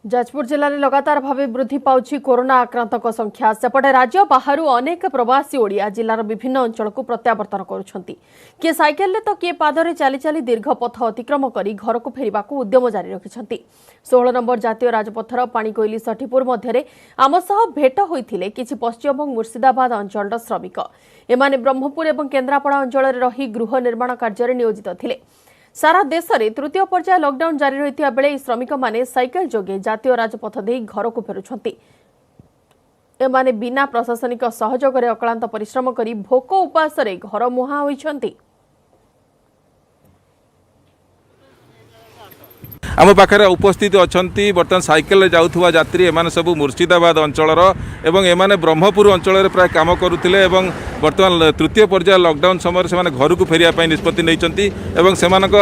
जाजपुर जिले में लगातार भाव वृद्धि पाउछि कोरोना आक्रांतक संख्या। सेपटे राज्य बाहर अनेक प्रवासी ओडिया जिलार विभिन्न अंचल को प्रत्यावर्तन करुछंती। किए साइकेल तो किए पादरे चली चली दीर्घ पथ अतिक्रम कर घर को फेरिबा उद्यम जारी रखिछंती। 16 नंबर जातीय राजपथर पाणीकोइली सठीपुर मध्य आम सह भेट होइथिले किछि पश्चिम और मुर्शिदाबाद अंचल श्रमिक। एमाने ब्रह्मपुर और केन्द्रापड़ा अंचल रही गृह निर्माण कार्य नियोजित थिले। सारा देश में तृतीय पर्याय लॉकडाउन जारी रही बेले श्रमिक माने साइकेल जोगे जातीय राजपथ दे घर को फेरुछंती। एमाने बिना प्रशासनिक सहयोग अक्लांत परिश्रम करी भोक उपास घर मुहां होइछंती। आम पाखे उपस्थित अच्छा बर्तमान साइकेल जाऊथुवा यात्री एमाने सब मुर्शिदाबाद अंचलर एवं एमाने ब्रह्मपुर अंचल प्राय काम करुथिले एवं बर्तमान तृतीय पर्याय लॉकडाउन समय से घर को फेरिया निष्पत्ति नहीं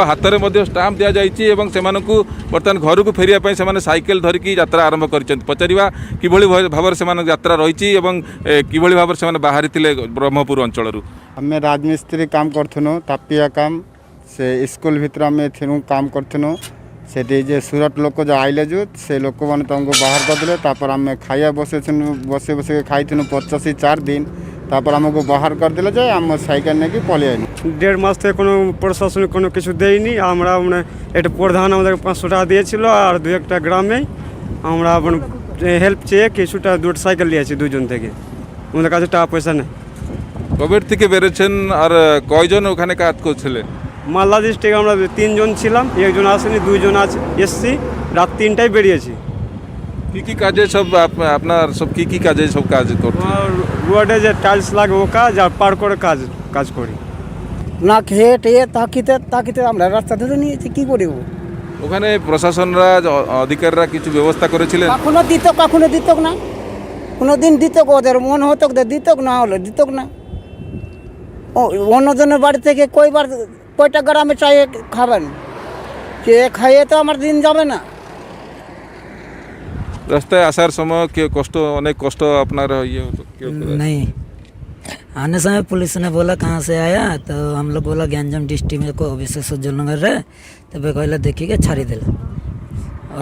हाथ में स्टाम्प दि जाइए एवं से बर्तमान घर को फेरिया से साइकेल धरिकी यात्रा आरंभ कर पचारा कि भाव से यात्रा रही कि भाव से बाहरी ब्रह्मपुर अंचल। आम राजमिस्त्री काम करूँ तापिया काम से स्कूल भितर आम काम करूँ से जे सूरत लोक जो आइले जो से लोक मैंने तुमको बाहर करदे आम खाया बसे बसे खाई 85 दिन तापर आमको बाहर करदे जे आम साइकेल नहीं पलि 1.5 मास থেকে কোনো প্রশাসনিক কোনো কিছু দেয়নি। আমরা মানে এটা প্রধান আমাদের 500 টাকা দিয়েছিল আর দুই একটা গ্রামে আমরা হেল্প চেয়ে কিছুটা দুটো সাইকেল নিয়েছি দুজন থেকে। আমাদের কাছে টাকা পয়সা নেই। কোভিড থেকে বেরোছেন আর কয়জন ওখানে কাজ করছিলেন? মালদা ডিস্ট্রিক্টে আমরা 3 জন ছিলাম, একজন আসেনি, 2 জন আছে এসছি, রাত 3টায় বেরিয়েছি। কি কাজে সব আপনার সব কি কাজে সব কাজ করছেন? রোডে যে টাইলস লাগে ও কাজ আর পার করে কাজ করি। না খেয়ে টেয়ে তাকিতে আমরা রাস্তা ধরে নিয়েছি, কি করিব? ওখানে প্রশাসনরা অধিকারীরা কিছু ব্যবস্থা করেছিলেন? কখনো দিত না, কোনোদিন দিত, ওদের মন হতো দিত, না হলো দিত না। অন্যজনের বাড়ি থেকে কয়টা গ্রামে চাইয়ে খাবেন, কে খাইয়ে তো আমার দিন যাবে না। रास्ते आसार समय कष्ट अनेक कष्ट अपना ये नहीं आने समय पुलिस ने बोला कहाँ से आया, तो हम लोग बोला ज्ञानजम डिस्ट्रिक्ट में को अभिषेक सज्जन नगर है, तो वे कहला देखिए छाड़ी दिल।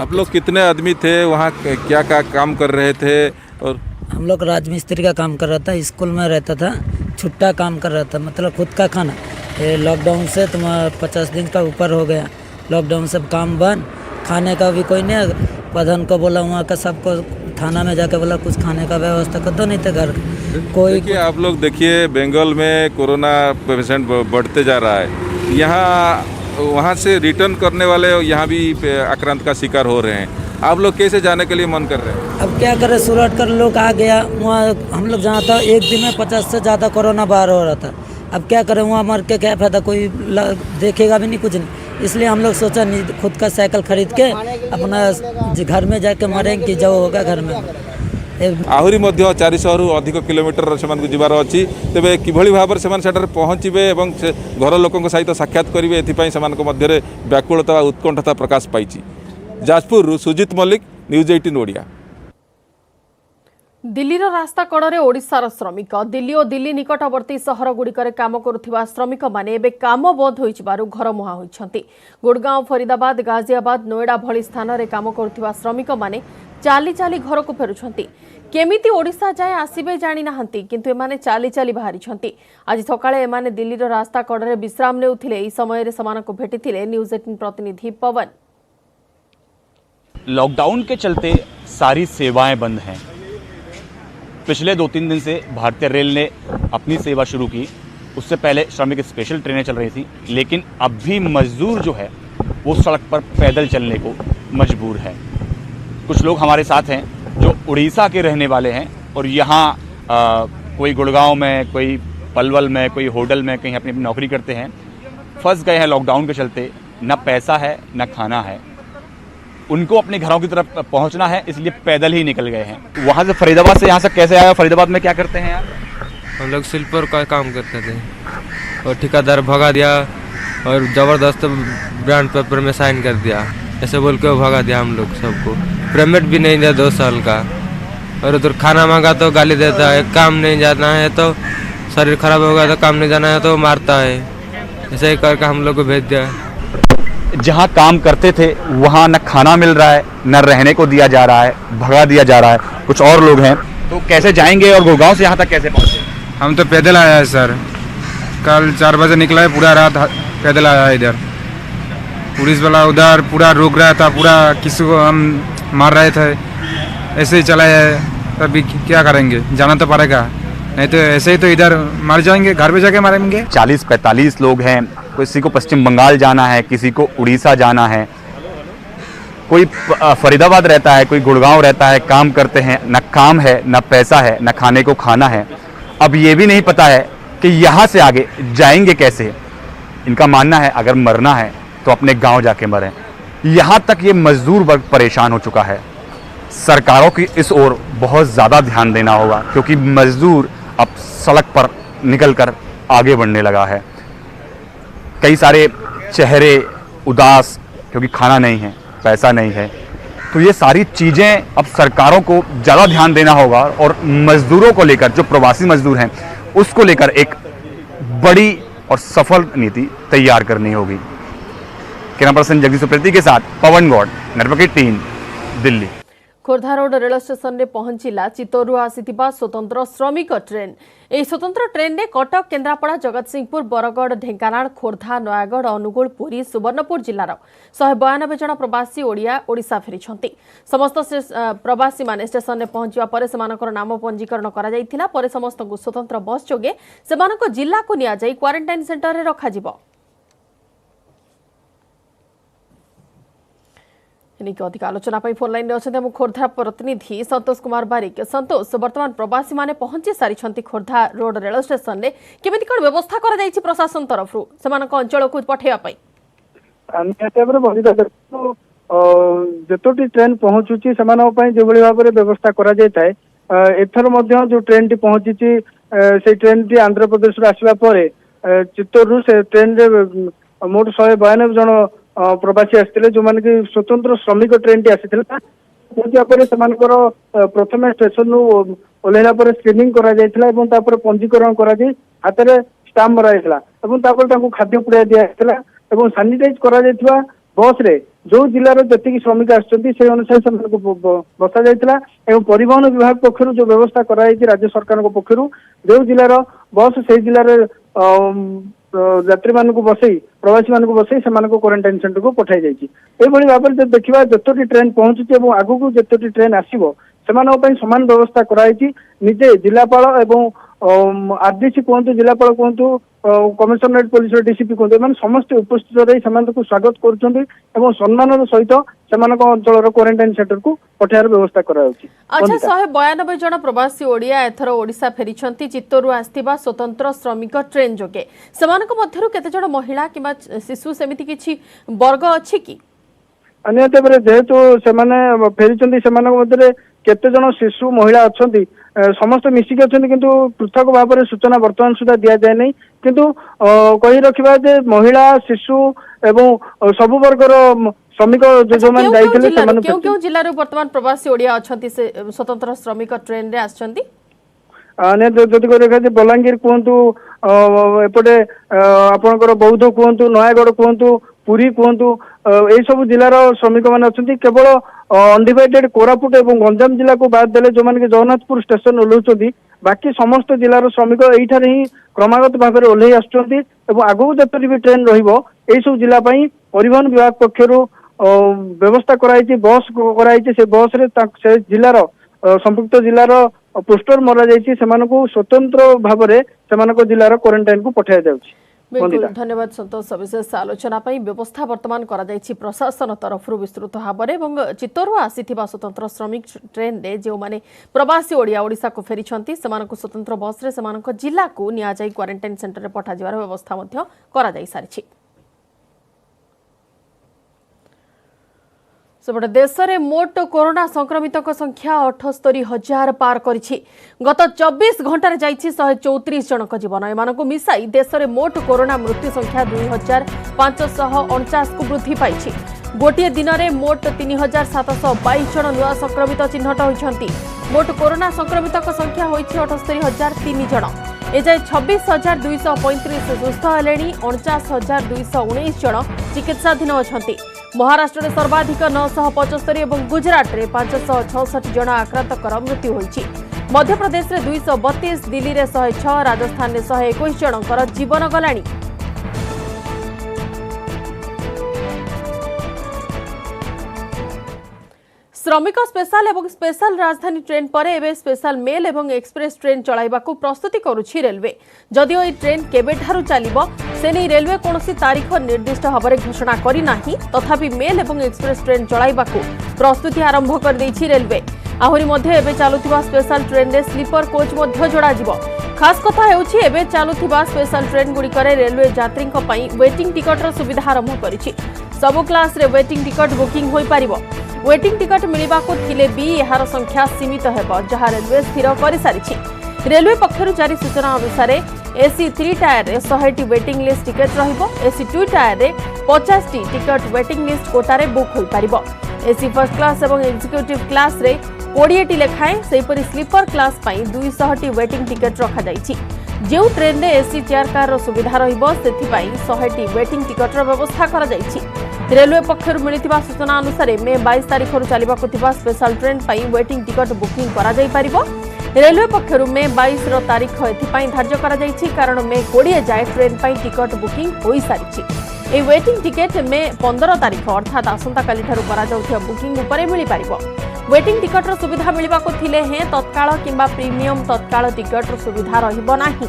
आप लोग कितने आदमी थे वहाँ, क्या काम कर रहे थे? और हम लोग राजमिस्त्री का काम कर रहा था, स्कूल में रहता था, छुट्टा काम कर रहा था, मतलब खुद का खाना। ये लॉकडाउन से तुम्हारा 50 दिन का ऊपर हो गया, लॉकडाउन से काम बंद, खाने का भी कोई नहीं। प्रधान को बोला वहाँ का सबको थाना में जाके बोला कुछ खाने का व्यवस्था कर दो, नहीं तो घर कोई। देखिए आप लोग देखिए बंगाल में कोरोना पेशेंट बढ़ते जा रहा है, यहाँ वहाँ से रिटर्न करने वाले यहाँ भी आक्रांत का शिकार हो रहे हैं। आप लोग कैसे जाने के लिए मन कर रहे हैं? अब क्या करें, सूरत कर लोग आ गया, वहाँ हम लोग जहाँ था एक दिन में 50 से ज़्यादा कोरोना बाहर हो रहा था। अब क्या करें, वहाँ मर के क्या फायदा, कोई देखेगा भी नहीं, कुछ नहीं। इसलिए हम लोग सोचा नहीं, खुद का साइकिल खरीद के अपना घर में जाके मरेंगे कि जो होगा घर में। आहरी 400 रु अधिक किलोमीटर से जीवार अच्छी, तेज कि भाव से पहुँचे और घर लोकों सहित साक्षात करेंगे, ये व्याकुलता उत्कंठता प्रकाश पाई। जाजपुर सुजित मल्लिक, न्यूज 18 ओडिया। दिल्ली रास्ता कड़े ओडिशार श्रमिक दिल्ली और दिल्ली निकटवर्ती सहर गुड़िकर काम करुवा श्रमिक माने एबे काम बंद हो घर मुहां होइछंती। गुड़गांव, फरीदाबाद, गाजियाबाद, नोएडा भली स्थान में काम करुवा श्रमिक माने चाली चाली घर को फेरुछंती। केमिति ओडिशा जाए आसीबे जानी नाहंती, किंतु एमाने चाली चाली बाहरिछंती। आज सकाळे एमाने दिल्ली रास्ता कड़े विश्राम नेउथिले। एही समय रे समानको भेटिथिले न्यूज 18 प्रतिनिधि पवन। लॉकडाउन के चलते सारी सेवाएं बंद हैं। पिछले 2-3 दिन से भारतीय रेल ने अपनी सेवा शुरू की, उससे पहले श्रमिक स्पेशल ट्रेनें चल रही थी, लेकिन अब भी मजदूर जो है वो सड़क पर पैदल चलने को मजबूर है। कुछ लोग हमारे साथ हैं जो उड़ीसा के रहने वाले हैं और यहाँ कोई गुड़गांव में, कोई पलवल में, कोई होटल में कहीं अपनी नौकरी करते हैं, फंस गए हैं लॉकडाउन के चलते। न पैसा है न खाना है, उनको अपने घरों की तरफ पहुंचना है, इसलिए पैदल ही निकल गए हैं। वहाँ से फरीदाबाद से यहाँ से कैसे आया? फरीदाबाद में क्या करते हैं यार? हम लोग शिल्पर का काम करते थे और ठेकेदार भगा दिया और ज़बरदस्त ब्रांड पेपर में साइन कर दिया, ऐसे बोल के वो भगा दिया हम लोग सबको। पेमेंट भी नहीं दिया 2 साल का, और उधर खाना मांगा तो गाली देता है, काम नहीं जाना है तो शरीर खराब होगा, तो काम नहीं जाना है तो मारता है। ऐसे ही करके हम लोग को भेज दिया। जहाँ काम करते थे वहाँ न खाना मिल रहा है, न रहने को दिया जा रहा है, भगा दिया जा रहा है। कुछ और लोग हैं, तो कैसे जाएंगे और गुड़गांव से यहाँ तक कैसे पहुँचे? हम तो पैदल आया है सर, कल 4 बजे निकला है, पूरा रात पैदल आया है इधर। पुलिस वाला उधर पूरा रोक रहा था, पूरा किसी को हम मार रहे थे, ऐसे ही चला है। तभी क्या करेंगे, जाना तो पड़ेगा, नहीं तो ऐसे ही तो इधर मर जाएंगे, घर पे जाके मारेंगे। 40-45 लोग हैं, किसी को पश्चिम बंगाल जाना है, किसी को उड़ीसा जाना है, कोई फरीदाबाद रहता है, कोई गुड़गांव रहता है, काम करते हैं, न काम है, न पैसा है, न खाने को खाना है। अब ये भी नहीं पता है कि यहाँ से आगे जाएंगे कैसे। इनका मानना है अगर मरना है तो अपने गांव जाके मरें। यहाँ तक ये मजदूर वर्ग परेशान हो चुका है। सरकारों की इस ओर बहुत ज़्यादा ध्यान देना होगा, क्योंकि मजदूर अब सड़क पर निकलकर आगे बढ़ने लगा है। कई सारे चेहरे उदास, क्योंकि खाना नहीं है, पैसा नहीं है। तो ये सारी चीज़ें अब सरकारों को ज़्यादा ध्यान देना होगा और मजदूरों को लेकर, जो प्रवासी मजदूर हैं, उसको लेकर एक बड़ी और सफल नीति तैयार करनी होगी। कैमरा पर्सन जगदीश सुप्रेती के साथ Pawan Gaur, network 3, Delhi. Khordha road rail station में पहुंचला चित्तौरु आसीथिबा स्वतंत्र श्रमिक ट्रेन। यह स्वतंत्र ट्रेन में कटक, केन्द्रापड़ा, जगतसिंहपुर, बरगढ़, ढेंकानाल, खोर्धा, नयागढ़, अनुगुल, पुरी, सुवर्णपुर जिलार 192 जन प्रवासी ओडिया ओडिशा फेरिछंती। समस्त प्रवासी माने स्टेशन में पहुंचवा पर सेमानकर नाम पंजीकरण करा जायथिला। पर समस्त को स्वतंत्र बस जोगे सेमानक जिला को निया जाई क्वारंटाइन सेंटर रे रखा जिवो। अधिक आलोचना फोन लाइन में खोर्धा प्रतिनिधि संतोष कुमार बारिक। संतोष, वर्तमान प्रवासी माने पहुंची सारी खोर्धा रोड रेल स्टेशन में केमिति कोन व्यवस्था करा जायछि प्रशासन तरफ अंचल को पठेया जतोटी ट्रेन पहुंचुची जो भाव में व्यवस्था करा जाय एथर जो ट्रेन टी पहुंची से ट्रेन टी आंध्र प्रदेश आसवा पर चित्तौर से ट्रेन मोट 192 जन प्रवासी आसते जो माने कि स्वतंत्र श्रमिक ट्रेन टी आसी प्रथम स्टेशन ओल्ला पर स्क्रीनिंग करा जायथिला एवं तापर पंजीकरण करा जाय हाथ में स्टाम्प मराइला एवं तापर तांको खाद्य पुड़िया दिया एवं सानिटाइज करा जायथिबा बस रे जो जिलार जति श्रमिक आछंती से अनुसार से बसा जायथिला एवं परिवहन विभाग पक्षरु जो व्यवस्था करा राज्य सरकार पक्षरु जो जिलार बस से जिलार यात्री मान बसई प्रवासी मान बसई से क्वारंटाइन सेंटर को पठाई जाइए। भाव में देखा जतोटी ट्रेन पहुंची आगु को जतोटी ट्रेन आसो से सामान व्यवस्था कराई निजे जिलापाल एवं आरडीसी कहतु जिलापाल कहतु कमिशनरेट पुलिस डीसीपी कहतु समस्त उपस्थित रही स्वागत कर सम्मान सहित अंचल क्वारंटाइन सेंटर को पठार व्यवस्था करा। अच्छा, 192 जन प्रवासी ओडिया एथर ओडिशा फेरिछंती चित्तौरु आस्थिबा स्वतंत्र श्रमिक ट्रेन जोगे सेमानक मध्यरु केते जन महिला किबा शिशु सेमिति किछि वर्ग अछि कि? अन्यत जेहेतु से फेरी केते जन शिशु महिला अच्छा समस्त मिसिक अच्छा किंतु पृथक भाव में सूचना बर्तमान सुधा दि जाए नहीं किंतु कही रखा जे महिला शिशु एवं सबु वर्गर श्रमिक जो मैंने क्यों जिल्लार वर्तमान प्रवासी ओडिया अच्छा स्वतंत्र श्रमिक ट्रेन रे आछंती? जदि देखा बलांगीर कहतु एपटे आपणकर बौद्ध कहतु नयागढ़ कहतु पुरी कहतु यही सब जिलार श्रमिक मैंने अच्छा केवल अनडिवाइडेड कोरापुट और गंजाम जिला को बाद देले जो मैंने जगन्नाथपुर स्टेशन ओह्लौंती बाकी समस्त जिलार श्रमिक यही ही क्रमागत भाव में ओह्लई आसुच्चंती एवं आगू जतरी भी ट्रेन रहिबो एही सब जिला पई परिवहन विभाग पक्षरु व्यवस्था कराई बस कराई से बस रे से जिलार संपुक्त जिलार पोस्टर मरा जाइए स्वतंत्र भाव में जिलार क्वारंटाइन को पठाया जाउछि। बिल्कुल धन्यवाद संतोष। सविशेष आलोचना व्यवस्था वर्तमान करा प्रशासन तरफ विस्तृत भाव में चित्तौरु आसीथिबा स्वतंत्र श्रमिक ट्रेन रे जो माने प्रवासी ओडिया ओडिशा को फेरिछंती सेमानकु स्वतंत्र बस रे सेमानक जिला को निया जाई क्वारंटाइन सेंटर रे पठा जिवार व्यवस्था मध्य करा जाई सारिछि। सेपटे देश में मोट कोरोना संक्रमित संख्या 78,000 पार करिछि। गत 24 घंटे जाइछि 134 जनक जीवन। एमानकु मिसाई देश में मोट कोरोना मृत्यु संख्या 2,549 को वृद्धि पाइछि। गोटे दिन में मोट 3,722 जन नुआ संक्रमित चिन्हट होइछन्ति। मोट कोरोना संक्रमित संख्या होइछि 78,003 जन। एजाए 26,235 सुस्थ हेले 49,219 जन चिकित्साधीन अच्छा। महाराष्ट्र में सर्वाधिक 975 और गुजरात में 566 जन आक्रांतर मृत्यु होती। मध्य प्रदेश में 232, दिल्ली में 106, राजस्थान में 121 जनकर जीवन गलानी। श्रमिक स्पेशल और स्पेशल राजधानी ट्रेन पर एवं स्पेशल मेल और एक्सप्रेस ट्रेन चलाइबा प्रस्तुति करुछि रेलवे। जदिओ ये ट्रेन केबेठारु चलिबो से नहीं रेलवे कौनसी तारीख निर्दिष्ट भाव में घोषणा करना, तथापि मेल और एक्सप्रेस ट्रेन चलाइबा प्रस्तुति आरंभ कर देछि रेलवे। आहुरी मध्य एबे चालुथिबा स्पेशल ट्रेन रे स्लीपर कोच मध्य जोड़ा जिवो। खास कथा हेउछि एबे चालुथिबा स्पेशल ट्रेन गुड़िकरे रेलवे यात्री वेटिंग टिकटर सुविधा आरंभ करिछि। सबु क्लास रे वेटिंग टिकट बुकिंग होई पारिबो। वेटिंग टिकट मिलिबाको थिले भी यार संख्या सीमित हेबो, जहां रेलवे स्थिर कर सारिछि। रेलवे पक्षरु जारी सूचना अनुसार एसी 3 टायर रे 100 टी वेटिंग लिस्ट टिकट रहिबो। एसी 2 टायर रे 50 टी टिकट वेटिंग लिस्ट कोटा रे बुक होई पारिबो। एसी फर्स्ट क्लास और एक्जिक्यूटिव क्लास रे 20 टी लेखाएं, सेहीपरि स्लीपर क्लास पई 200 टी वेटिंग टिकट रखा जाइछि। जो ट्रेन रे एसी चेयर कार रो सुविधा रहिबो सेथिपई 100 टी वेटिंग टिकट रो व्यवस्था करा जाइछि। रेलवे पक्षरु मिलिथिबा सूचना अनुसार मे 22 तारिख रु चलिबाकु थिबा स्पेशल ट्रेन पई वेटिंग टिकट बुकिंग करा जाई पारिबो। रेलवे पक्षरु मे 22 रो तारीख एथिपई धार्य करा जाइछि, कारण मे 20 जाए ट्रेन पई टिकट बुकिंग होई सारिछि। ए वेटिंग टिकट मे 15 तारीख अर्थात आसंता काली ठारु करा जाउथिया बुकिंग उपरे मिलि पारिबो। वेटिंग टिकट रो सुविधा मिलिबाकु थिले हे तत्काल किंबा प्रीमियम तत्काल टिकट रो सुविधा रहिबो नाही।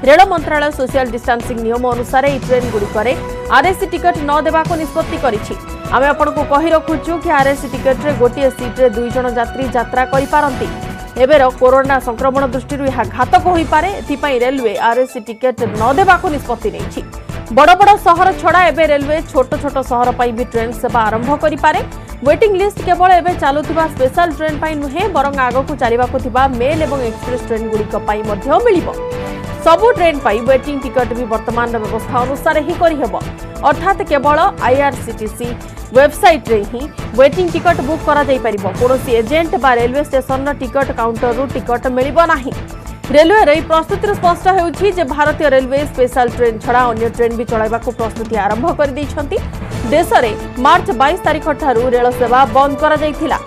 रेल मंत्रालय सोशल डिस्टेंसिंग नियम अनुसार ई ट्रेन गुड़िकरे आरएसी टिकट न देबाको निष्पत्ति करिछि। आमे आपनको कहि रखुछु कि आरएसी टिकट रे गोटिए सीट रे 2 जन यात्री यात्रा करि पारंती। एबेर कोरोना संक्रमण दृष्टि यह घातक होई पारे, एथिपई रेलवे आरएसी टिकट न देबाको निष्पत्ति नेछि। बड़ बड़ सहर छड़ा एबे रेलवे छोट छोट सहर पई भी ट्रेन सेवा आरंभ करि पारे। वेटिंग लिस्ट केवल एबे चालुथिबा स्पेशल ट्रेन पई नुहे, बरंग आगकु चलिबाकु थिबा मेल एवं एक्सप्रेस ट्रेन गुड़िक पई मध्य मिलिबो। सबु ट्रेन पई वेटिंग टिकट भी वर्तमान व्यवस्था अनुसार ही करिहेबो, अर्थात केवल आईआरसीटीसी वेबसाइट रे ही वेटिंग टिकट बुक करा जाई परिबो। कोनोसी एजेंट बा रेलवे स्टेशन टिकट काउंटर रु टिकट मिलिबो नाही। रेलवे रे प्रस्तुति स्पष्ट हेउछि जे भारतीय रेलवे स्पेशल ट्रेन छड़ा अन्य ट्रेन भी चलाइबा प्रस्तुति आरंभ कर दैछंती। देश रे मार्च 22 तारिख ठारू रेल सेवा बंद करा जाइथिला।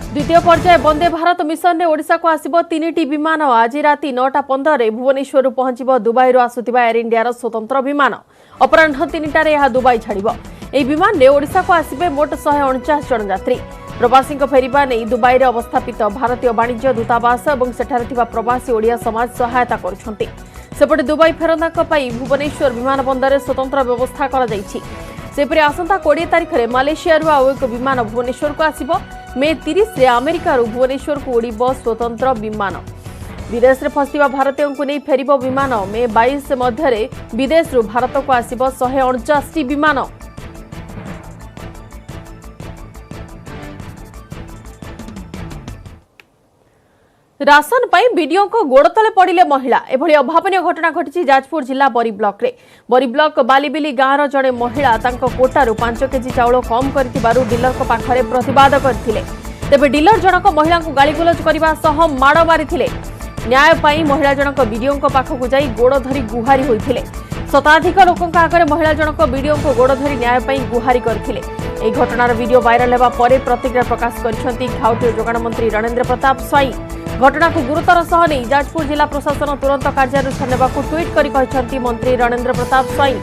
द्वितीय पर्याय वंदे भारत मिशन रे ओडिशा को आसिबो 3टी विमान। आज राति 9:15 रे भुवनेश्वर पहुंचिबो दुबई रो आसुतिबा एयर इंडिया रो स्वतंत्र विमान। अपराह्न 3टा रे यह दुबई छाड़िबो। एही विमान रे ओडिशा को आसिबे मोट 149 जन यात्री। प्रवासी फेरिबा नै दुबई रे अवस्थापित भारतीय वाणिज्य दूतावास और सेठारे थिबा प्रवासी ओडिया समाज सहायता करुछंती। सेपटे दुबई फेरंदाक पई भुवनेश्वर विमान बंदर रे स्वतंत्र व्यवस्था करा जाइछि। सेपरि आसंता 20 तारिख रे मालेशिया रो आउ एक विमान भुवनेश्वर को आसिबो। मे 30 रे अमेरिका रो भुवनेश्वर को उड़िबो स्वतंत्र विमान। विदेश रे फसिबा भारतीयों को नै फेरिबो विमान। मे 22 मध्य रे विदेश रो भारत को आसिबो 149 विमान। राशन पाई बीडीओ को गोड़ तले पड़िले महिला। एभली अभावनीय घटना घटी जाजपुर जिला बरी ब्लॉक रे। बरी ब्लॉक बालीबिली गाँव जड़े महिला तांको कोटारू 5 केजी चाउल कम करथिबारु डीलर को पाखरे प्रतिवाद करथिले। तेबे डीलर जनक महिला को गालीगुलज करबा सह माड़ मारिथिले। न्याय पाई महिला जनक बीडीओ को पाखकु जाई गोड़ धरी गुहारी होइथिले। शताधिक लोकों आगे महिला जनक बीडीओ को गोड़ धरी न्याय पाई गुहारी करथिले। एही घटनार वीडियो वायरल हेबा परे प्रतिक्रिया प्रकाश करिसेंती खाउटी जोगाण मंत्री रणेंद्र प्रताप स्वाई। घटना को गुरुतर सह नहीं जाजपुर जिला प्रशासन तुरंत कार्यानुष्ठान नेबाकु ट्वीट करि कहिसेंती मंत्री रणेंद्र प्रताप स्वाई।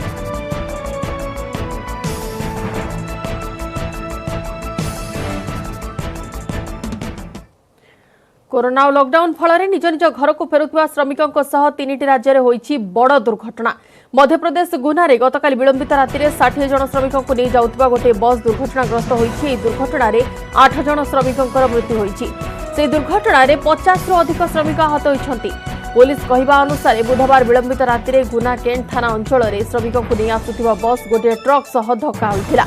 कोरोना और लॉकडाउन फल निज निज घर को फेरुवा श्रमिकों सह 3टी राज्य में होईछि बड़ दुर्घटना। मध्यप्रदेश गुना रे गतकाली विलंबित राति 60 जन श्रमिकों को नहीं जाउतबा गोटे बस दुर्घटनाग्रस्त होईछि। दुर्घटना रे 8 जन श्रमिकों मृत्यु होईछि। से दुर्घटना रे 50 रु अधिक श्रमिक आहत होइछंती। पुलिस कहवा अनुसार बुधवार विलंबित राति गुना कैंट थाना अंचल में श्रमिकों को नहीं आसुथिबा बस गोटे ट्रक सह धक्का होइथिला।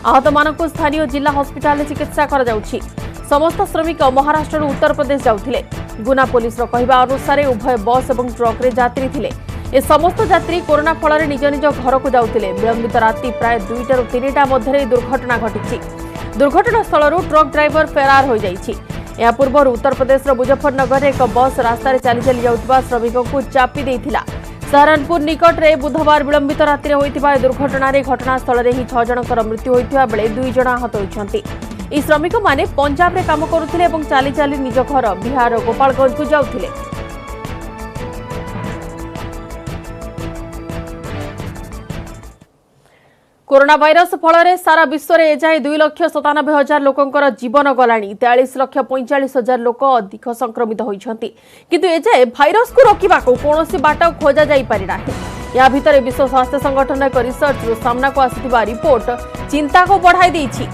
आहत मानक स्थानीय जिला हस्पिटाल चिकित्सा करा जाउछि। समस्त श्रमिक महाराष्ट्र उत्तर प्रदेश जाउथिले। गुना पुलिस कहवा अनुसार उभय बस और ट्रक रे यात्री थिले। ए समस्त यात्री कोरोना फल निज निज घर को जाउथिले। विलंबित राति प्राय 2टा ରୁ 3टा मध्य दुर्घटना घटी। दुर्घटना स्थल ट्रक ड्राइवर फेरार हो जाइछि। या पूर्व उत्तर प्रदेश मुजफ्फरनगर एक बस रास्तार चली चली जाउतबा श्रमिकों को चापी देइथिला। सहारनपुर निकट में बुधवार विलंबित राति होइतिबा घटना घटनास्थल में ही 6 जनकर मृत्यु होइतिबा बेले 2 जन आहत होइछन्ति। ई श्रमिक माने पंजाब रे काम करुथिले एवं चाली चाली निज घर बिहार गोपालगंज को जाउथिले। कोरोना भाइरस फल सारा विश्व में एजाए 2,97,000 लोकंकर जीवन गलानी। 43,45,000 लोक अधिक संक्रमित होइछन्ति। किंतु एजाए भाइरस को रोकवा कौन बाट खोजा जाई पारि नाही। या भितर विश्व स्वास्थ्य संगठन एक रिसर्च रू सामना को आसिथिबा रिपोर्ट चिंता को बढ़ाई देइछि।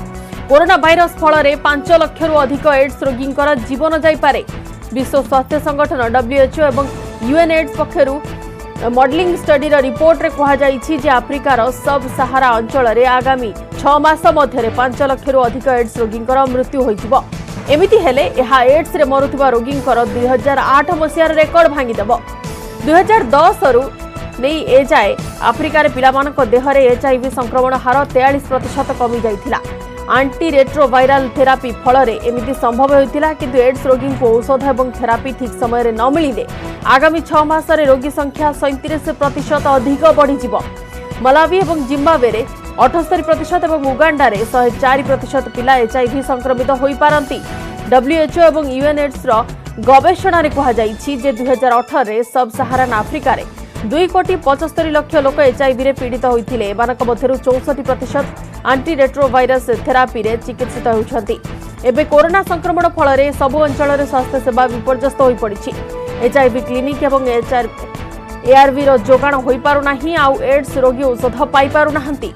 कोरोना भाइरस फल 5 लाख रु अधिक एड्स रोगींकर जीवन जाई पारे। विश्व स्वास्थ्य संगठन WHO एवं UNAIDS पक्षरु मॉडलिंग स्टडी रिपोर्ट रे कहा जाइछि जे अफ्रिकार सब सहारा अंचल रे आगामी 6 मास मध्य 5 लाख रु अधिक एड्स रोगींकर मृत्यु होइजिबो। एमिति हेले एहा एड्स रे मरुथिबा रोगींकर 2008 मसियार रेकर्ड भांगी देबो। 2010 रु नहीं ए जाए अफ्रिकार पिलामानक देहरे HIV संक्रमण हार 43% कमी जाइथिला। आंटी रेट्रोवायरल थेरापी फल एमिति संभव होइथिला। किंतु एड्स रोगी को औषध एवं थेरापी ठीक समय न मिलिले आगामी 6 मास रोगी संख्या 37% अधिक बढ़ीजिबो। मलावी एवं जिम्बाब्वे रे 78% एवं उगांडा रे 104% पिला HIV संक्रमित होई पारंती। WHO एवं UNAIDS रो गवेषणा रे कहा जाइछि जे 2018 रे सब सहारान अफ्रिका रे 2,75,00,000 लोक HIV रे पीड़ित होइथिले। एमानक मध्यरु 64% आंटी रेट्रोवायरस थेरापी रे चिकित्सित होउछन्ति। एबे कोरोना संक्रमण फल रे सबु अंचल रे स्वास्थ्य सेवा विपर्यस्त होई पड़िछि। HIV क्लिनिक एवं ARV रो जोगाण होई पारु नाही। आउ एड्स रोगी औषध पाई पारु नाहंती।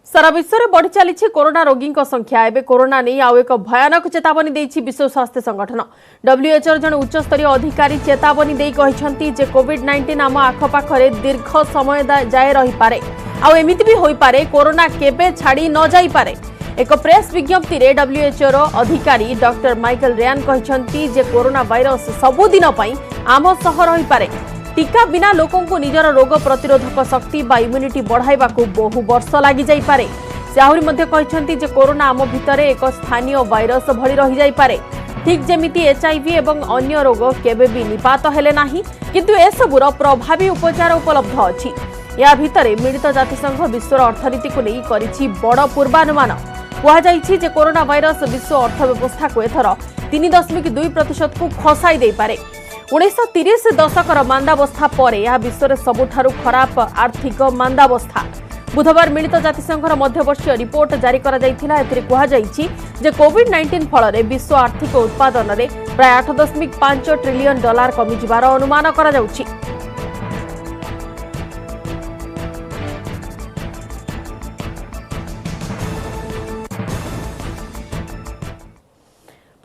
सारा विश्व में बढ़ी चली कोरोना रोगी संख्या। एवं कोरोना नहीं आउ एक भयानक चेतावनी देइछि विश्व स्वास्थ्य संगठन। WHO जन उच्च स्तरीय अधिकारी चेतावनी देई कहिसंती जे कोविड-19 आम आखपाखरे दीर्घ समय जाए रही पारे। आउ एमिति भी होई पारे कोरोना केबे छाड़ी न जाई पारे। एक प्रेस विज्ञप्ति रे WHO रो अधिकारी डॉक्टर माइकल रेयान कहिसंती जे कोरोना वायरस सबुदिन पई आम सह रही पारे। टीका बिना लोकों को निजर रोग प्रतिरोधक शक्ति बा इम्यूनिटी बढ़ाइबा को बहु वर्ष लागि जाई पारे। से आहुरी मध्य कहिसंती जे कोरोना आम भितर एक स्थानीय वायरस भली रही जाई पारे। ठीक जेमिति HIV एवं अन्य रोग केबे भी निपात हेले नाही। किंतु ए सबुर प्रभावी उपचार उपलब्ध अछि। या भितर मिलित जातिसंघ विश्वर अर्थनीति को नहीं करिछि बड़ पूर्वानुमान। कहा जाइछि जे कोरोना वायरस विश्व अर्थव्यवस्था को एथर 3.2% को खसाई दे पारे। 1930 दशकर मांदावस्था पर यह विश्व सबुठारु खराब आर्थिक मांदावस्था। बुधवार मिलित जातिसंघर मध्यवर्षीय रिपोर्ट जारी करा जाइथिला। एथिरे कहा जाइछि जे कोविड-19 फल रे विश्व आर्थिक उत्पादन रे प्राय 8.5 ट्रिलियन डॉलर कमी जिबार अनुमान करा जाउछि।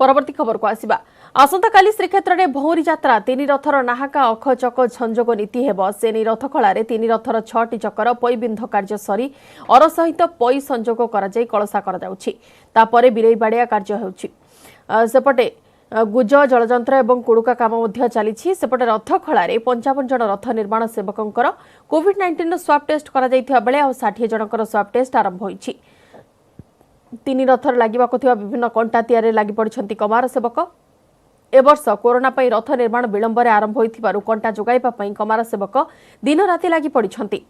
परवर्ती खबर को आसिबा। आसंता काली श्रीक्षेत्र में भौरी यात्रा 3 रथर नाहाका अख चक संजोग नीति हेब। सेनी रथ खलारे 3 रथर 6टी चकर पई बिंध कार्य सरी अर सहित पई संजोग करा जाई कलसा करा जाउछि। तापरे बिरेई बाडिया कार्य हेउछि। सेपटे गुज जलजंत्र एवं कुड़ुका काम मध्य चलीछि। सेपटे रथ खलारे 55 जन रथ निर्माण सेवकंकर कोविड-19 स्वाब टेस्ट करा जाइथिबा बेले आ 60 जनकर स्वाब टेस्ट आरंभ होइछि। 3 रथर लागिबाको थिबा विभिन्न कंटा तियारे लागि पड़िछन्ति कमार सेवक। ए वर्ष कोरोना पई रथ निर्माण विलंबरे आरंभ होइथिबारु कंटा जोगाइबा पई कमार सेवक दिन राति लागि पड़िछन्ति।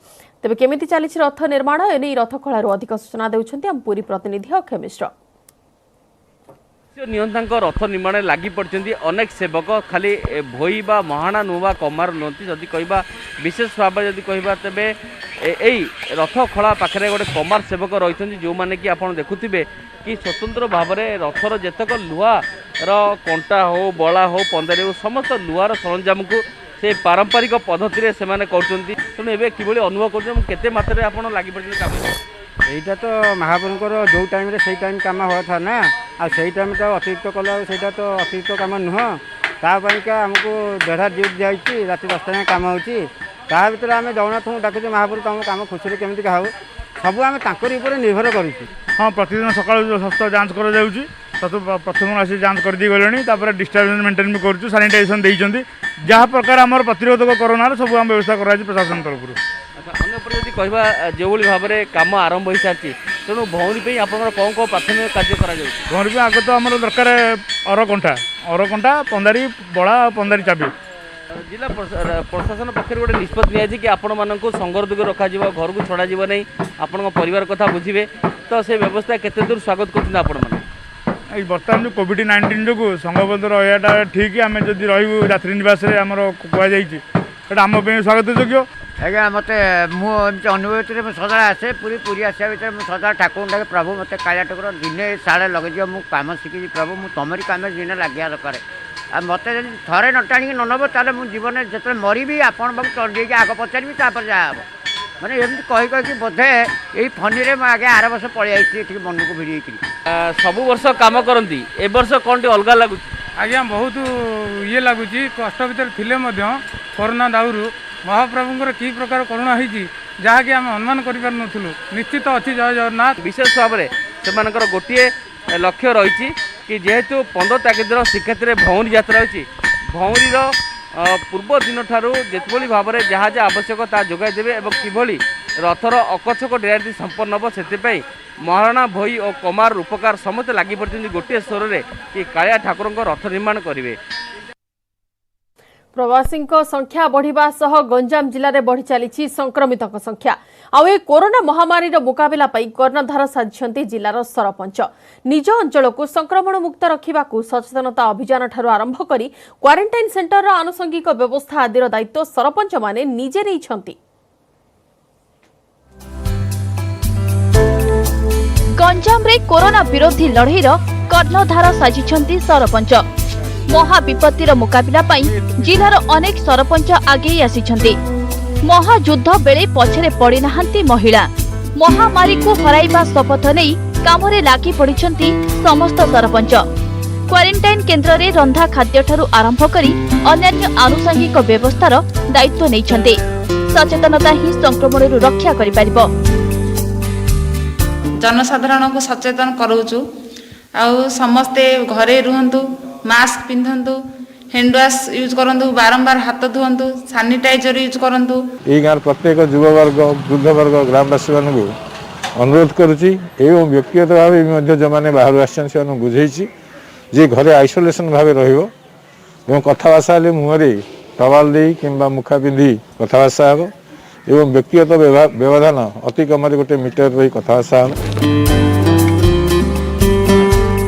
तेबे केमिति चालिछि रथ निर्माण एनै रथ खଳାରୁ अधिक सूचना देउछन्ति हम पूरी प्रतिनिधि अक्षय मिश्र। नियंतांक रथ निर्माण लगी पड़ते अनेक सेवक खाली भोई बा महाणा नुआ कमार नुहति जदि कहबा विशेष भाव जदि कहबा तेबे एई रथ खड़ा पाखरे गोटे कमार सेवक रही जो माने कि आपण देखुथिबे कि स्वतंत्र भाव में रथर जेतक लुहार कंटा हो बला हो पंदारी हो समस्त लुहार सरंजाम को से पारंपरिक पद्धति से करछन्ति। तेणु एबे किभली अनुभव करते मात्रा आपण लागि पड़ते काम এইটা তো মহাপুরুষর যে টাইমে সেই টাইম কাম হওয়া থা না আর সেই টাইম তো অতিরিক্ত কলা সেইটা তো অতিরিক্ত কাম নুহ তাপাইকা আমাকে দেড় ডিউটি যাইছি রাতে 10টা যাଏ কাম হচ্ছে তা ভিতরে আমি জগন্নাথଙ୍କୁ ডাকুছি মহাপুরু তুম কাম খুশিরে কেমিতি হও সবু আমি তাঁকরি উপরে নির্ভর করছি। हाँ प्रतिदिन सकाल स्वास्थ्य जांच कर प्रथम आसी जांच कर दी गले डिस्टेंस मेंटेन भी कर सानिटाइजेशन देइछन्ती जहाँ प्रकार आम प्रतिरोधक कोरोना सब आम व्यवस्था कराई प्रशासन तरफ। अन्यपटे जदि कहवा जो भाव में कम आरंभ हो सारी तेणु भौरी आप कौन कौन प्राथमिक कार्य करा भौरी आग तो आम दरकार अरकंटा पंदारी बड़ा पंदारी चाबी। जिला प्रशासन पक्ष गोटे निष्पत्ति निया कि आपण मानक संगरोध रखा घर को छड़ा जीव नहीं आपण परिवार कथा बुझे तो से व्यवस्था केते दूर स्वागत करछन आपण माने बर्तमान जो कोविड-19 जो संघबद्ध रहा ठीक आम जदि रू यात्री निवास कहुई आम स्वागत योग्य। आज्ञा मत मुझे अनुभूति में सदा आसे पूरी पूरी आसा भर मुझे सदा ठाकुर डाके प्रभु मत काया ठाकुर दिने साड़े लगे मुझ कम शिखी प्रभु मुझ तुमरी कम दिने लगे दरकार मत थे न टाणी न नब ताले मुझ जीवन जो मरी आपण चढ़ी आग पचारि जहाँ हम मैंने एमती कही बोधे यही फनी में आगे आर वर्ष पलि मन को भिड़ी सब वर्ष कम करती ए वर्ष कौन अलग लगुच आज्ञा बहुत ये लगुच कष्ट भर थिले कोरोना दाउरू महाप्रभुंर कि प्रकार करुणा होती जहाँकि आम अनुमान करूँ निश्चित अच्छी जय जगन्नाथ। विशेष भाव में से गोटे लक्ष्य रही कि जेहेतु 15 तारिख श्रीक्षेत्र भौरी यात्रा होती भौरीर पूर्व दिन ठारू जितभली भाव में जहाँ जहाँ आवश्यक ता जोगाई देवे और किभली रथर अकचक डेराटी संपन्न हम से महाराणा भोई और कमार रूपकार समस्त लगी पड़ते गोटे स्वर में कि कालिया ठाकुर रथ निर्माण करेंगे। प्रवासी संख्या बढ़िबा सह गंजाम जिले में बढ़ी चली संक्रमित संख्या आउ ए कोरोना महामारी मुकाबला कर्णधार साजिଛନ୍ତି जिलार सरपंच निज अंचल को संक्रमण मुक्त रखा सचेतनता अभियान ठारू आरंभ करी क्वारंटाइन सेंटर आनुषंगिक व्यवस्था आदिर दायित्व सरपंच माने निजे नहीं। गंजाम रे कोरोना विरोधी लड़ईर कर्णधार साजिଛନ୍ତି सरपंच महाविपत्तिर मुकाबला जिलार अनेक सरपंच आगे आसिछन्ति महायुद्ध बेले पछरे पड़ी नाहंती महिला महामारी को हराइबा शपथ नहीं कामरे लागी पड़िछन्ति समस्त सरपंच क्वारंटाइन केन्द्र रे रंधा खाद्य ठारू आरंभ करी अन्यान्य आनुषंगिक व्यवस्थार दायित्व नैछन्ति सचेतनता ही संक्रमण रक्षा करि परिबो। जनसाधारण को सचेतन कराऊँ आउ समस्ते घरे रुहतु मास्क पिंधतु हैंड वाश यूज करंतु बारंबार हाथ धुवंतु सैनिटाइजर यूज करंतु। ये गाँव प्रत्येक युवा वर्ग वृद्ध वर्ग ग्रामवासी मान अनुरोध करुच्ची एवं व्यक्तिगत भाव जो मैंने बाहर आसान बुझे जी घरे आइसोलेशन भाव रथाभाषा मुहरे टवाल दे कि मुखा पिंधि कथाभाषा हे एवं व्यक्तिगत व्यवधान अति कम गोटे मीटर रही कथाभाषा हे।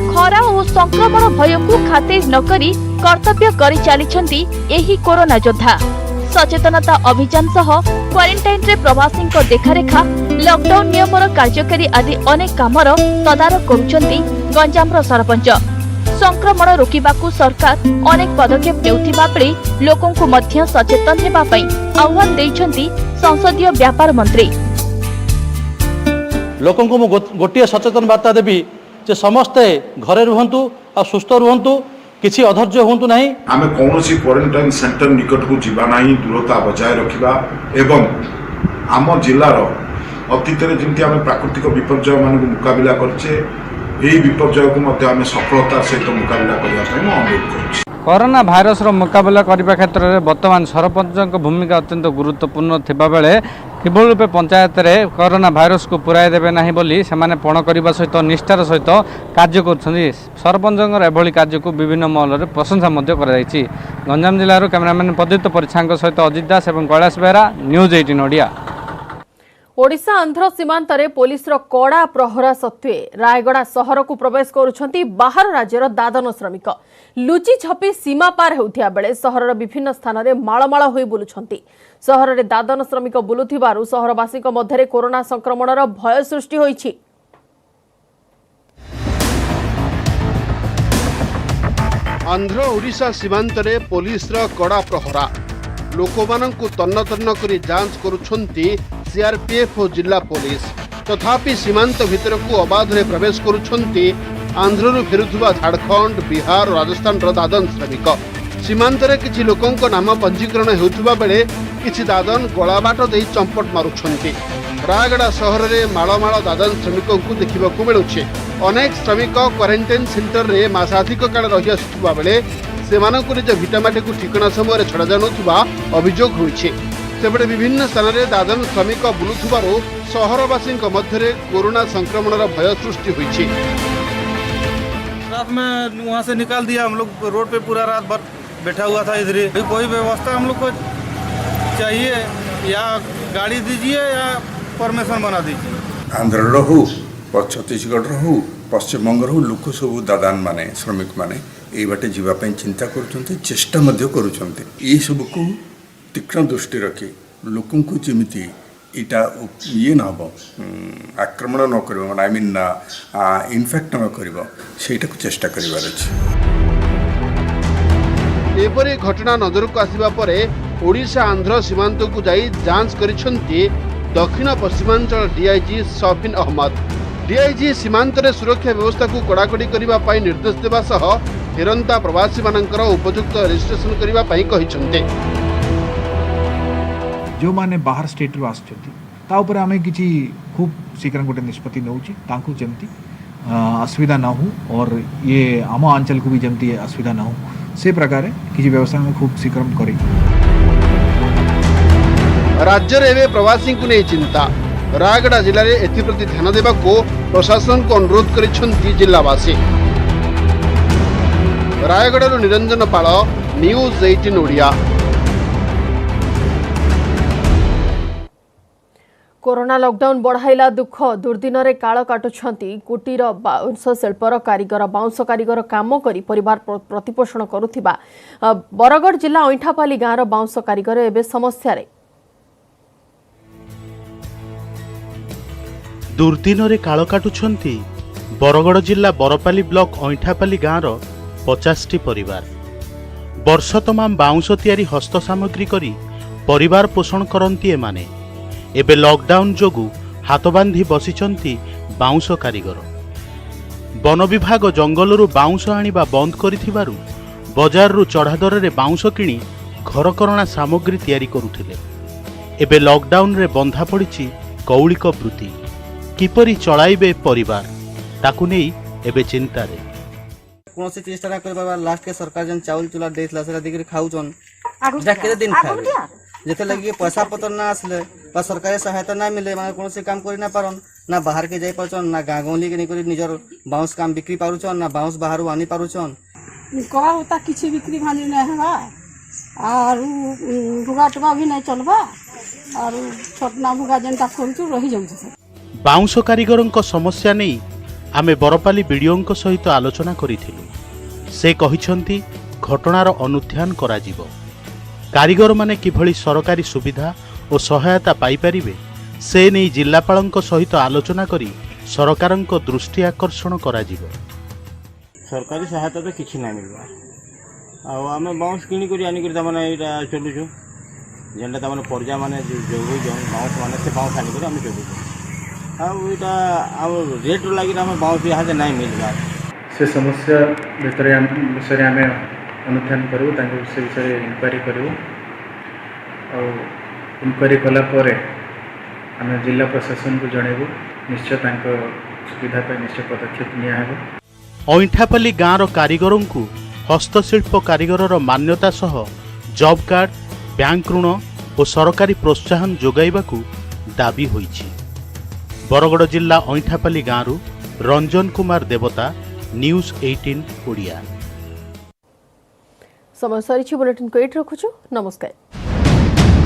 खरा और संक्रमण भय को खातिर नकरी कर्तव्य करी चलीछन्ति एही कोरोना योद्धा सचेतनता अभियान सह क्वारंटाइन रे प्रवासी देखारेखा लॉकडाउन नियमर कार्यकारी आदि अनेक कामर तदारख करुछन्ति गंजामर सरपंच संक्रमण रोकिबाकू सरकार अनेक पदक्षेप नेउथिबा बेले लोकंकु मध्य सचेतन हेबा पई आह्वान दैछन्ति संसदीय व्यापार मंत्री। लोकंकु गोटे सचेतन वार्ता देबी जे समस्ते घरे रुहंतु आ सुस्थ रुहंतु किसी अधैर्य हुंतु नहीं आम कौन क्वारंटाइन सेंटर निकट को जीवा नहीं दूरता बजाय रखा एवं आम जिलार अतीत जमी आम प्राकृतिक विपर्यय मान मुकाबला करछे यही विपर्यय को आम सफलतार सहित मुकाबला करने अनुरोध कर। कोरोना भाइरस मुकाबला करने क्षेत्र में वर्तमान सरपंच भूमिका अत्यंत गुरुत्वपूर्ण थिबा बेले किभली रूपे पंचायत रे कोरोना भाइरस को पुराई देबे नाही बोली सेमाने पण करबा सहित निष्ठार सहित कार्य करछन्ती सरपंचर एभली कार्य को विभिन्न महल में प्रशंसा मध्य कराई। गंजाम जिलार कैमरामैन प्रदीप्त परिछांग सहित अजित दास और कैलाश बेहरा न्यूज 18 ओडिया। ओडिशा आंध्र सीमांत रे पुलिस रो कड़ा प्रहरा सत्वे रायगड़ा सहर को प्रवेश करुछन्ती बाहर राज्यर दादन श्रमिक लुचि छपी सीमा पार हेउथिया बेले सहरर विभिन्न स्थान रे माळमाळ होई बुलुछन्ती। सहर रे दादन श्रमिक बुलुथिबारु सहरवासी मध्य कोरोना संक्रमणर भय सृष्टि होईछि। आंध्र ओडिशा सीमांत रे पुलिस रो कड़ा प्रहरा लोकमानंकु तन्न तन्न करी जांच करुछन्ती सीआरपीएफ और जिला पुलिस तथापि सीमांत भितर को अबाध रे प्रवेश करुछन्ती आंध्ररू फेरुथुबा झारखंड बिहार और राजस्थान रो दादन श्रमिक सीमांत रे किछि लोकंक नाम पंजीकरण हेउथुबा बेले किछि दादन गलाबाट देई चंपट मारुछन्ती। रायगड़ा सहर रे माळमाळ दादन श्रमिकंकु देखिबाकु मिलुछि। अनेक श्रमिक क्वारंटाइन सेंटर रे मासाधिक काल रही आसुवा बेले सेमानंकु निज भिटामाटी को ठिकना समय छड़ा जानुवा अभियोग होइछे। सेपटे विभिन्न स्थान में दादन श्रमिक बुलुथुबारु सहरवासी मध्य कोरोना संक्रमण भय सृष्टि हुई। रात में वहाँ से निकाल दिया, हम लोग रोड पे पूरा रात भर बैठा हुआ था। इधर कोई व्यवस्था हम लोग को चाहिए, या गाड़ी दीजिए या परमिशन बना दीजिए। आंध्र रहू छत्तीसगढ़ रहू पश्चिम बंग रहू लोक सब दादान माने श्रमिक माने ये बाटे जीवाई चिंता करुँच, चेष्टा करुँच। ये सब को तीक्ष्ण दृष्टि रखी लोकों को जमीती इटा ये न हम आक्रमण न कर आई मीन इनफेक्ट न कर चेष्टा करिवार अछि। एपरी घटना नजर को आसिबा परे ओडिशा आंध्र सीमांत को जाई जांच करिसंती दक्षिण पश्चिमांचल डीआईजी सफिन अहमद। डीआईजी सीमांत रे सुरक्षा व्यवस्था को कड़ाकड़ी करबा पई निर्देश देबा सह फेरंता प्रवासी मानकर उपयुक्त रजिस्ट्रेशन करबा पई कहिसंती। जो माने बाहर स्टेट रो आछथि ता ऊपर आमे किछि खूब शीघ्र गोटे निष्पत्ति नउछि तांकु जेमति असुविधा ना हो और ये आम अंचल को भी जमती असुविधा ना हो से प्रकार किसी व्यवस्था में खूब शीघ्र करें। राज्य में प्रवासी को नहीं चिंता रायगड़ा जिले में एप्रति ध्यान देवा को प्रशासन को अनुरोध करिसेंती जिलावासी। रायगड़ निरंजन पाल, न्यूज 18 ओडिया। कोरोना लॉकडाउन बढ़ाइला दुख दुर्दिन रे काल काटुछंती कुटीर बाउंस शिल्पर कारीगर बाउंस कारीगर काम करी परिवार प्रतिपोषण करुथिबा बरगड़ जिला ओइठापाली गाँव बाउंस कारीगर एबे समस्या रे। दुर्दिन रे काल काटुछंती बरगड़ जिला बरपाली ब्लॉक ओइठापाली गाँव 50टी परिवार वर्ष तमाम बाउंस तैयारी हस्त सामग्री करी परिवार पोषण करती एमाने एबे लॉकडाउन जोगु हाथ बांधी बसिचंती बाउंस कारीगर। वन विभाग जंगलरू बाउंस आनिबा बंद करिथिबारु बजाररू चढ़ा दर रे बाउंस किणी घरकरणा सामग्री तैयारी करुथिले। एबे लॉकडाउन रे बंधा पड़िछि कौलिक वृत्ति किपरि चलाइबे परिवार ताकु नै एबे चिंता रे। कौन से चेष्टा ना करबा लास्ट के सरकार जन चावल चुला देथला सेला दिगरी खाउचन जेटा केते दिन खाबे जेते लगी पैसा पतर ना आसले बा सरकारी सहायता ना मिले माने कौन से काम करि ना पारन ना बाहर के जाई पारचन ना गागोली के नै करि निजर बाउंस काम बिक्री पारुचन ना बाउंस बाहर आनी पारुचन करा होता किछि बिक्री भानी नै हवा और भुगा टका भी नै चलबा और छोटना भुगा जनता खोलचु रही जाउ छै। बाउंस कारीगरଙ୍କ समस्या नै आमे बरपाली वीडियोଙ୍କ सहित आलोचना करिथिलु। से कहिसंती घटनार अनुध्यान करा जिवो कारीगर माने किभଳି सरकारी सुविधा और सहायता पाई परिबे से नहीं जिलापालଙ୍କ सहित आलोचना करी सरकारଙ୍କ दृष्टि आकर्षण करा जिवो। सरकारी सहायता तो किछि ना मिलबा आ हमें बाउंस किनी करी आनी करी त माने एटा चलुछु जेंटा त माने पर्जा माने जो जन बाउंस माने से बाउंस आनी करी हम चलुछु आ एटा आ रेट लागि हमें बाउंस यहाँ से नहीं मिलबा से समस्या भितर विषय आम अनुध्यान करूँ से विषय इनक्वारी करूँ और इनक्वारी कलापर आम जिला प्रशासन को जनइबू निश्चय सुविधा निश्चय पदक्षेप नियाहेब। ओइठापाली गाँव कारीगरों को हस्तशिल्प कारीगर मान्यता सह जॉब कार्ड बैंक ऋण और सरकारी प्रोत्साहन जोगाइबाकू दाबी होइछि। बरगड़ जिला ओइठापाली गाँव रंजन कुमार देवता, न्यूज 18 ओडिया। समय सरी बुलेटिन को एट रखुछु। नमस्कार।